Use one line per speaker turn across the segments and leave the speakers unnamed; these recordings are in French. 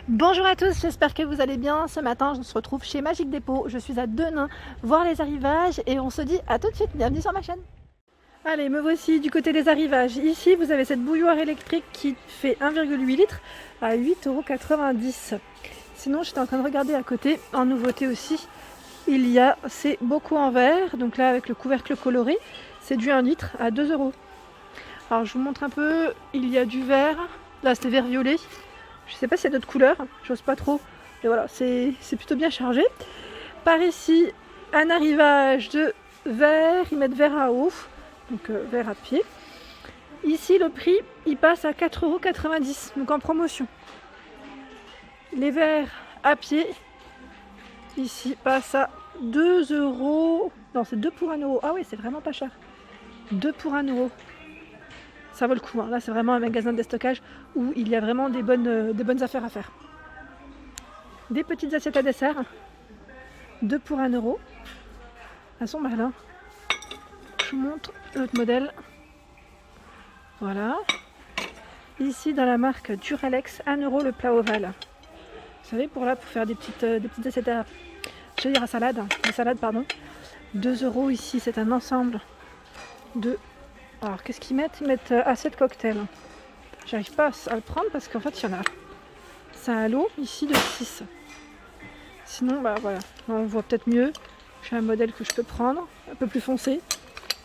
Bonjour à tous, j'espère que vous allez bien. Ce matin, on se retrouve chez Magique Dépôt. Je suis à Denain, voir les arrivages et on se dit à tout de suite. Bienvenue sur ma chaîne. Allez, me voici du côté des arrivages. Ici, vous avez cette bouilloire électrique qui fait 1,8 litres à 8,90 €. Sinon, j'étais en train de regarder à côté, en nouveauté aussi, il y a ces bocaux en verre. Donc là, avec le couvercle coloré, c'est du 1 litre à 2 €. Alors, je vous montre un peu. Il y a du vert. Là, c'était vert violet. Je sais pas s'il y a d'autres couleurs, j'ose pas trop. Mais voilà, c'est plutôt bien chargé. Par ici, un arrivage de verre. Ils mettent verre à eau, donc verre à pied. Ici, le prix, il passe à 4,90 €, donc en promotion. Les verres à pied, ici, passent à 2 €. Non, c'est 2 pour 1 €. Ah oui, c'est vraiment pas cher. 2 pour 1 €. Ça vaut le coup, hein. Là c'est vraiment un magasin de déstockage où il y a vraiment des bonnes affaires à faire. Des petites assiettes à dessert, 2 pour 1 €. Elles sont malins. Je vous montre l'autre modèle. Voilà. Ici dans la marque Duralex, 1 € le plat ovale. Vous savez, pour faire des petites assiettes à salade, des salades pardon. 2 € ici, c'est un ensemble de... Alors qu'est-ce qu'ils mettent? Ils mettent assiette cocktail. J'arrive pas à le prendre parce qu'en fait il y en a. C'est un lot ici de 6. Sinon bah voilà, on voit peut-être mieux. J'ai un modèle que je peux prendre, un peu plus foncé.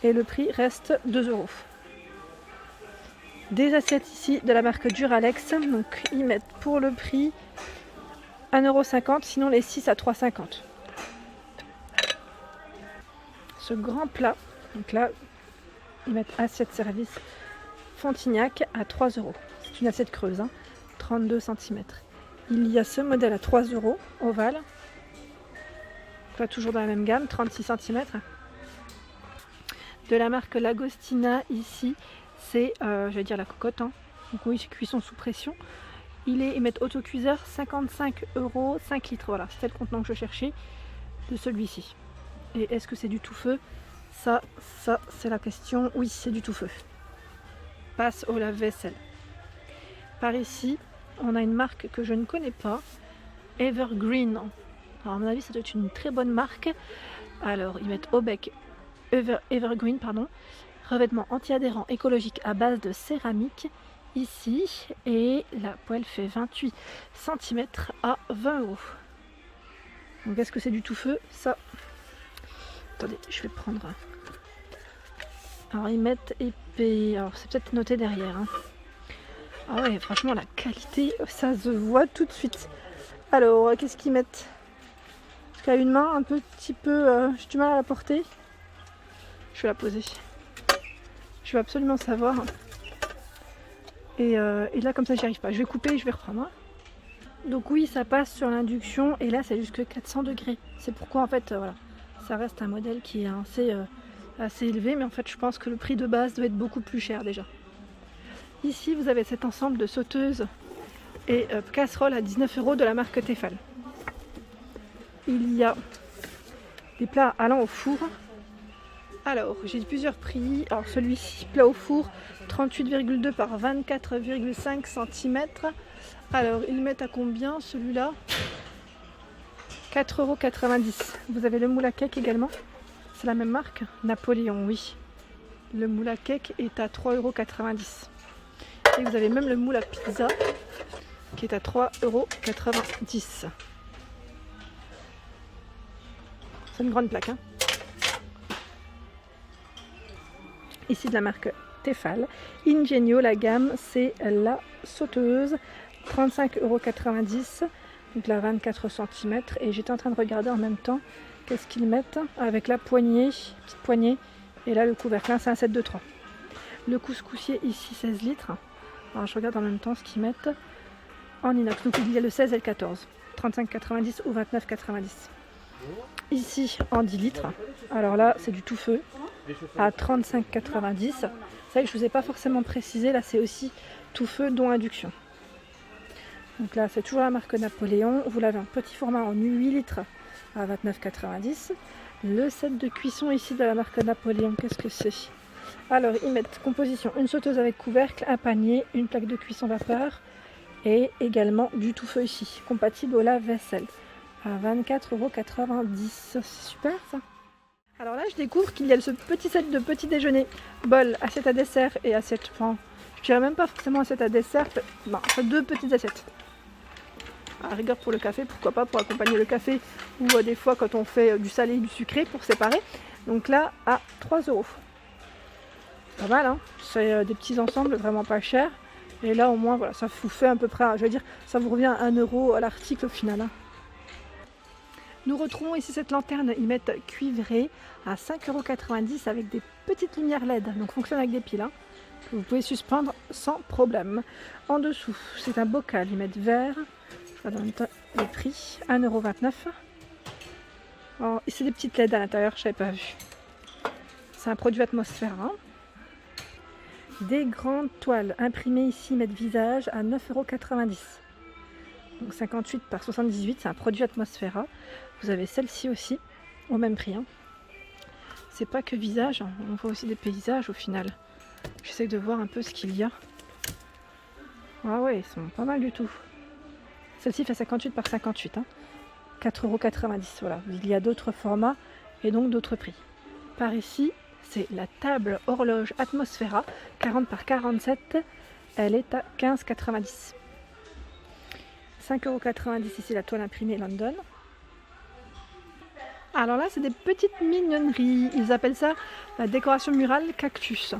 Et le prix reste 2 €. Des assiettes ici de la marque Duralex. Donc ils mettent pour le prix 1,50 €, sinon les 6 à 3,50 €. Ce grand plat, donc là, ils mettent assiette service Fontignac à 3 €. C'est une assiette creuse, 32 cm. Il y a ce modèle à 3 € ovale. Pas toujours dans la même gamme, 36 cm. De la marque Lagostina ici, c'est la cocotte. Donc oui, c'est cuisson sous pression. Ils mettent autocuiseur 55 €, 5 litres. Voilà, c'était le contenant que je cherchais de celui-ci. Et est-ce que c'est du tout feu? Ça c'est la question. Oui, c'est du tout feu. Passe au lave-vaisselle. Par ici, on a une marque que je ne connais pas, Evergreen. Alors à mon avis, ça doit être une très bonne marque. Alors ils mettent au bec Evergreen, revêtement anti-adhérent écologique à base de céramique ici, et la poêle fait 28 cm à 20 €. Donc est-ce que c'est du tout feu? Ça, attendez, je vais prendre. Alors ils mettent épais, alors c'est peut-être noté derrière. Ah ouais, franchement la qualité, ça se voit tout de suite. Alors qu'est-ce qu'ils mettent? Parce qu'à une main, un petit peu, j'ai du mal à la porter. Je vais la poser. Je veux absolument savoir. Et là comme ça j'y arrive pas. Je vais couper et je vais reprendre. Donc oui, ça passe sur l'induction et là c'est jusque 400 degrés. C'est pourquoi en fait voilà, ça reste un modèle qui est assez élevé, mais en fait je pense que le prix de base doit être beaucoup plus cher déjà. Ici vous avez cet ensemble de sauteuses et casseroles à 19 € de la marque Tefal. Il y a des plats allant au four. Alors j'ai plusieurs prix. Alors celui-ci, plat au four, 38,2 par 24,5 cm. Alors ils mettent à combien celui-là? 4,90 €. Vous avez le moule à cake également. C'est la même marque, Napoléon, oui. Le moule à cake est à 3,90 €. Et vous avez même le moule à pizza qui est à 3,90 €. C'est une grande plaque. Ici de la marque Tefal. Ingenio, la gamme, c'est la sauteuse. 35,90 €. Donc la 24 cm. Et j'étais en train de regarder en même temps qu'est-ce qu'ils mettent avec la poignée, petite poignée. Et là le couvercle, c'est un set de 3. Le couscoussier ici 16 litres. Alors je regarde en même temps ce qu'ils mettent en inox. Donc il y a le 16 et le 14. 35,90 ou 29,90. Ici en 10 litres. Alors là c'est du tout feu à 35,90 €. C'est vrai que je ne vous ai pas forcément précisé. Là c'est aussi tout feu dont induction. Donc là c'est toujours la marque Napoléon. Vous l'avez en petit format en 8 litres à 29,90 €. Le set de cuisson ici de la marque Napoléon, qu'est-ce que c'est? Alors ils mettent composition, une sauteuse avec couvercle, un panier, une plaque de cuisson vapeur Et également du tout feu ici, compatible au lave-vaisselle. À 24,90 €. C'est super ça. Alors là, je découvre qu'il y a ce petit set de petit déjeuner, bol, assiette à dessert et assiette, enfin, je dirais même pas forcément assiette à dessert, non, c'est 2 petites assiettes. À la rigueur pour le café, pourquoi pas pour accompagner le café, ou des fois quand on fait du salé et du sucré pour séparer. Donc là, à 3 €. Pas mal, hein, c'est des petits ensembles vraiment pas chers. Et là au moins, voilà, ça vous fait à peu près, je veux dire, ça vous revient à 1 € à l'article au final. Hein. Nous retrouvons ici cette lanterne, ils mettent cuivrée à 5,90 € avec des petites lumières LED, donc fonctionne avec des piles, hein, que vous pouvez suspendre sans problème. En dessous, c'est un bocal, ils mettent vert, je regarde en même temps les prix, 1,29 €. Oh, et c'est des petites LED à l'intérieur, je n'avais pas vu. C'est un produit atmosphère. Hein. Des grandes toiles imprimées ici, mettent visage à 9,90 €. Donc 58 par 78, c'est un produit Atmosphera. Vous avez celle-ci aussi, au même prix. Hein. C'est pas que visage, on voit aussi des paysages au final. J'essaie de voir un peu ce qu'il y a. Ah ouais, ils sont pas mal du tout. Celle-ci fait 58 par 58, hein. 4,90 €. Voilà, il y a d'autres formats et donc d'autres prix. Par ici, c'est la table horloge Atmosphera, 40 par 47. Elle est à 15,90 €. 5,90 € ici la toile imprimée London. Alors là, c'est des petites mignonneries. Ils appellent ça la décoration murale cactus.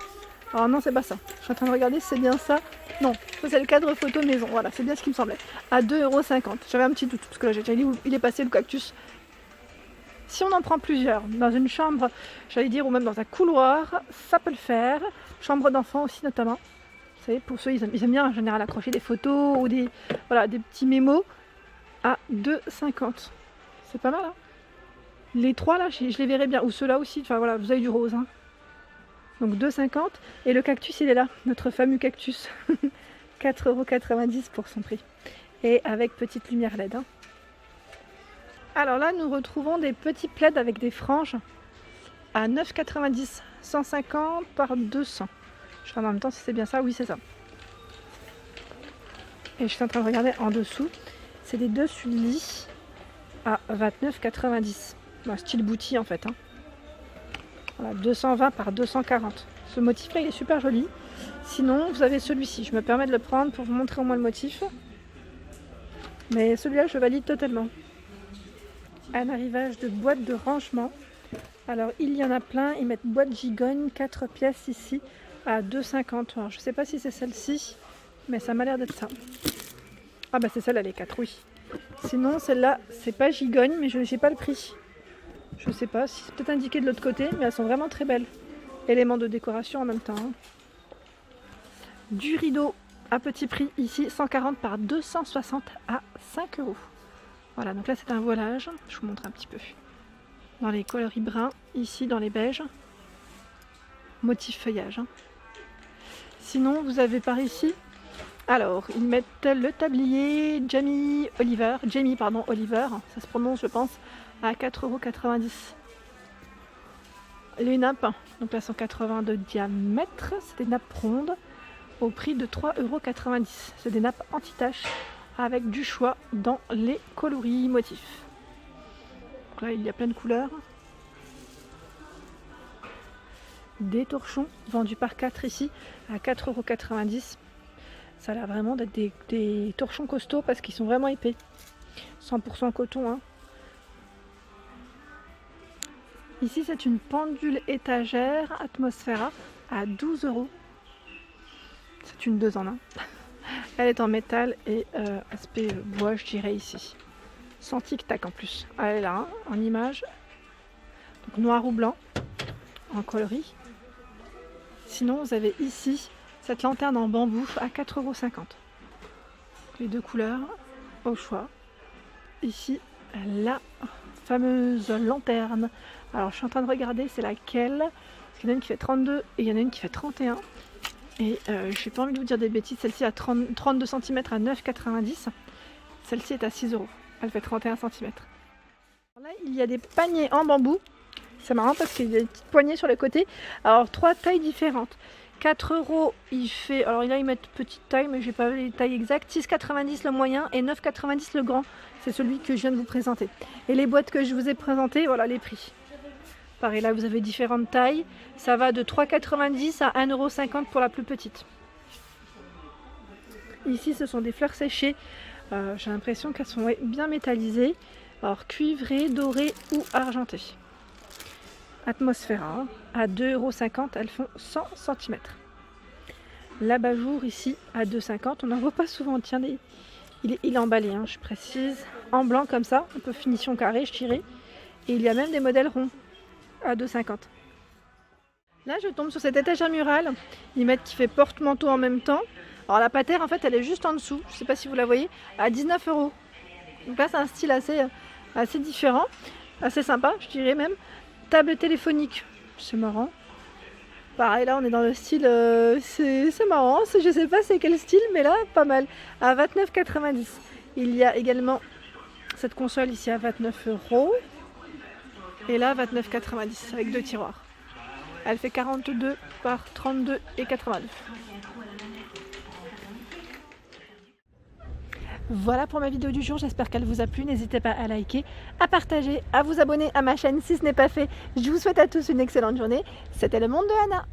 Alors non, c'est pas ça. Je suis en train de regarder si c'est bien ça. Non, ça c'est le cadre photo maison. Voilà, c'est bien ce qui me semblait. À 2,50 €. J'avais un petit doute parce que là, j'ai déjà dit où il est passé le cactus. Si on en prend plusieurs, dans une chambre, j'allais dire, ou même dans un couloir, ça peut le faire. Chambre d'enfant aussi notamment. Vous savez, pour ceux, ils aiment bien en général accrocher des photos ou des petits mémos à 2,50 €. C'est pas mal, hein. Les trois là, je les verrai bien. Ou ceux-là aussi, enfin voilà, vous avez du rose. Hein. Donc 2,50 €. Et le cactus, il est là, notre fameux cactus. 4,90 € pour son prix. Et avec petite lumière LED. Hein. Alors là, nous retrouvons des petits plaids avec des franges à 9,90 €. 150 par 200. Je regarde en même temps si c'est bien ça. Oui, c'est ça. Et je suis en train de regarder en dessous. C'est des dessus de lit à 29,90 €. Bon, style bouti en fait. Hein. Voilà, 220 par 240. Ce motif là, il est super joli. Sinon, vous avez celui-ci. Je me permets de le prendre pour vous montrer au moins le motif. Mais celui-là, je valide totalement. Un arrivage de boîte de rangement. Alors, il y en a plein. Ils mettent boîte gigogne, 4 pièces ici à 2,50 €. Alors, je ne sais pas si c'est celle-ci, mais ça m'a l'air d'être ça. Ah bah c'est celle-là, les 4, oui. Sinon, celle-là, c'est pas gigogne, mais je n'ai pas le prix. Je sais pas si c'est peut-être indiqué de l'autre côté, mais elles sont vraiment très belles. Éléments de décoration en même temps. Hein. Du rideau à petit prix ici, 140 par 260 à 5 €. Voilà, donc là c'est un voilage. Je vous montre un petit peu. Dans les coloris bruns, ici dans les beiges. Motif feuillage. Hein. Sinon, vous avez par ici, alors ils mettent le tablier Jamie Oliver, ça se prononce je pense, à 4,90 €. Les nappes, donc là 180 de diamètre, c'est des nappes rondes au prix de 3,90 €. C'est des nappes anti-taches avec du choix dans les coloris motifs. Donc là il y a plein de couleurs. Des torchons vendus par 4 ici à 4,90 €. Ça a l'air vraiment d'être des torchons costauds parce qu'ils sont vraiment épais. 100% coton. Hein. Ici, c'est une pendule étagère Atmosphera à 12 €. C'est une 2 en 1. Elle est en métal et aspect bois, je dirais ici. Sans tic-tac en plus. Elle est là, hein, en image. Donc noir ou blanc, en coloris. Sinon, vous avez ici cette lanterne en bambou à 4,50 €. Les deux couleurs au choix. Ici, la fameuse lanterne. Alors, je suis en train de regarder, c'est laquelle. Parce qu'il y en a une qui fait 32 et il y en a une qui fait 31. Et j'ai pas envie de vous dire des bêtises. Celle-ci a 32 cm à 9,90 €. Celle-ci est à 6 €. Elle fait 31 cm. Là, il y a des paniers en bambou. C'est marrant parce qu'il y a des petites poignées sur les côtés. Alors, 3 tailles différentes. 4 euros, il fait, alors là ils mettent petite taille mais j'ai pas les tailles exactes, 6,90 le moyen et 9,90 le grand, c'est celui que je viens de vous présenter. Et les boîtes que je vous ai présentées, voilà les prix. Pareil, là vous avez différentes tailles, ça va de 3,90 à 1,50 € pour la plus petite. Ici ce sont des fleurs séchées, j'ai l'impression qu'elles sont bien métallisées, alors cuivrées, dorées ou argentées. Atmosphera, à 2,50 €, elles font 100 cm. L'abat-jour ici à 2,50 €, on n'en voit pas souvent, tiens, il est emballé, hein, je précise, en blanc comme ça, un peu finition carrée, je dirais. Et il y a même des modèles ronds à 2,50 €. Là je tombe sur cette étagère murale, ils mettent qui fait porte-manteau en même temps. Alors la patère en fait elle est juste en dessous, je ne sais pas si vous la voyez, à 19 €. Donc là c'est un style assez différent, assez sympa je dirais même. Table téléphonique, c'est marrant. Pareil là on est dans le style, c'est marrant, je sais pas c'est quel style mais là pas mal, à 29,90 €. Il y a également cette console ici à 29 € et là 29,90 € avec 2 tiroirs. Elle fait 42 par 32,89 €. Voilà pour ma vidéo du jour, j'espère qu'elle vous a plu. N'hésitez pas à liker, à partager, à vous abonner à ma chaîne si ce n'est pas fait. Je vous souhaite à tous une excellente journée. C'était Le Monde de Anna.